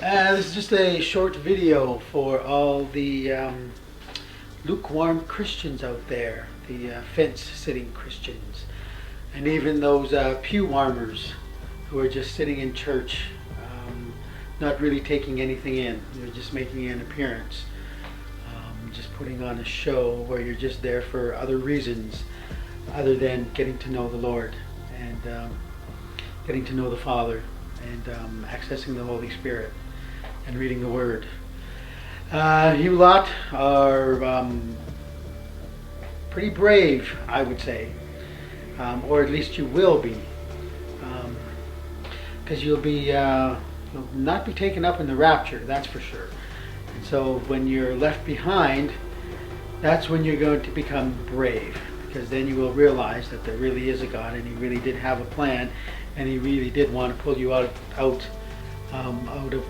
This is just a short video for all the lukewarm Christians out there, the fence-sitting Christians, and even those pew warmers who are just sitting in church, not really taking anything in. They're just making an appearance, just putting on a show where you're just there for other reasons other than getting to know the Lord and getting to know the Father and accessing the Holy Spirit and reading the Word. You lot are pretty brave, I would say, or at least you will be, because you'll not be taken up in the rapture, that's for sure. And so when you're left behind, that's when you're going to become brave, because then you will realize that there really is a God, and He really did have a plan, and He really did want to pull you out of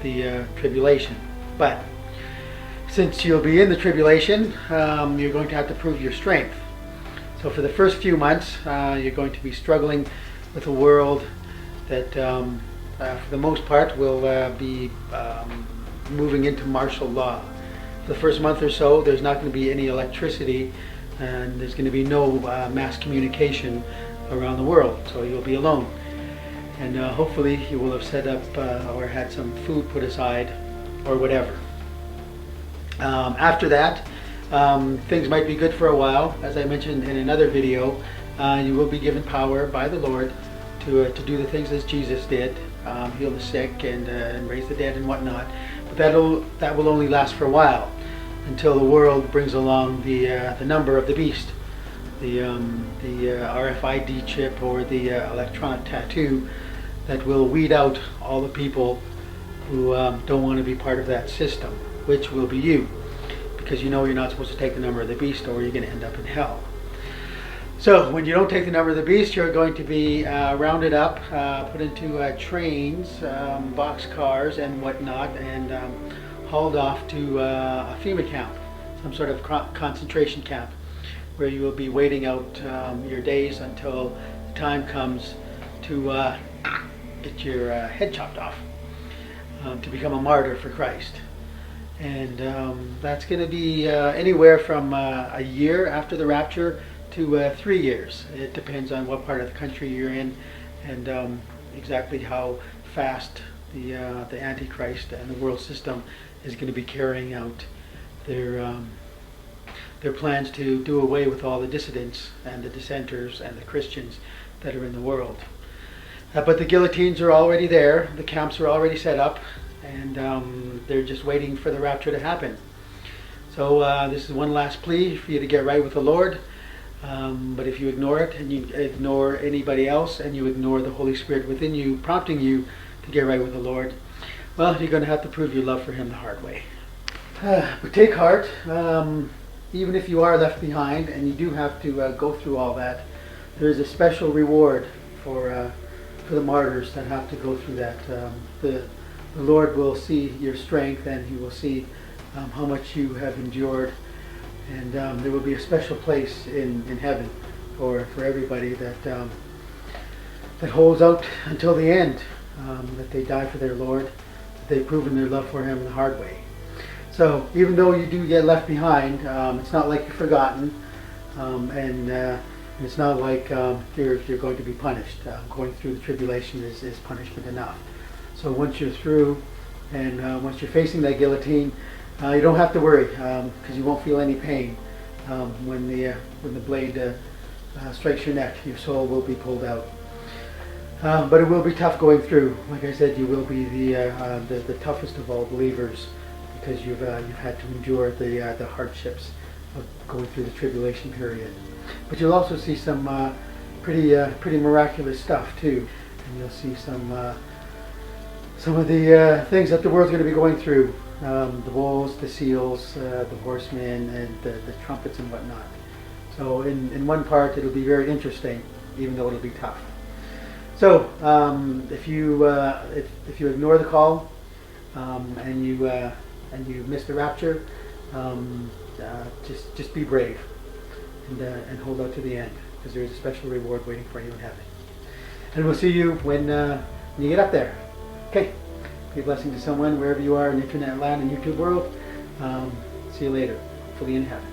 the tribulation. But since you'll be in the tribulation, you're going to have to prove your strength. So for the first few months, you're going to be struggling with a world that, for the most part, will be moving into martial law. For the first month or so, there's not going to be any electricity, and there's going to be no mass communication around the world, so you'll be alone. And hopefully you will have set up or had some food put aside or whatever. After that, things might be good for a while. As I mentioned in another video, you will be given power by the Lord to do the things as Jesus did, heal the sick and raise the dead and whatnot. But that will only last for a while, until the world brings along the number of the beast, the RFID chip or the electronic tattoo that will weed out all the people who don't want to be part of that system, which will be you, because you know you're not supposed to take the number of the beast or you're going to end up in hell. So when you don't take the number of the beast, you're going to be rounded up, put into trains, boxcars and whatnot, and hauled off to a FEMA camp, some sort of concentration camp, where you will be waiting out your days until the time comes to get your head chopped off, to become a martyr for Christ. And that's going to be anywhere from a year after the rapture to 3 years. It depends on what part of the country you're in and exactly how fast the Antichrist and the world system is going to be carrying out their plans to do away with all the dissidents and the dissenters and the Christians that are in the world. But the guillotines are already there, the camps are already set up, and they're just waiting for the rapture to happen. So this is one last plea for you to get right with the Lord. But if you ignore it, and you ignore anybody else, and you ignore the Holy Spirit within you prompting you to get right with the Lord, well, you're going to have to prove your love for Him the hard way. But take heart, even if you are left behind and you do have to go through all that, there is a special reward for the martyrs that have to go through that. The Lord will see your strength, and He will see how much you have endured, and there will be a special place in heaven for everybody that holds out until the end, that they die for their Lord, that they've proven their love for Him the hard way. So even though you do get left behind, it's not like you're forgotten, and it's not like you're going to be punished. Going through the tribulation is punishment enough. So once you're through, and once you're facing that guillotine, you don't have to worry, because you won't feel any pain when the blade strikes your neck. Your soul will be pulled out. But it will be tough going through. Like I said, you will be the toughest of all believers, because you've had to endure the hardships of going through the tribulation period. But you'll also see some pretty miraculous stuff too, and you'll see some of the things that the world's going to be going through: the wolves, the seals, the horsemen, and the trumpets and whatnot. So in one part it'll be very interesting, even though it'll be tough. So if you ignore the call and you miss the rapture, just be brave and hold out to the end, because there is a special reward waiting for you in heaven. And we'll see you when you get up there. Okay, Be a blessing to someone wherever you are in internet land and YouTube world. See you later. Hopefully in heaven.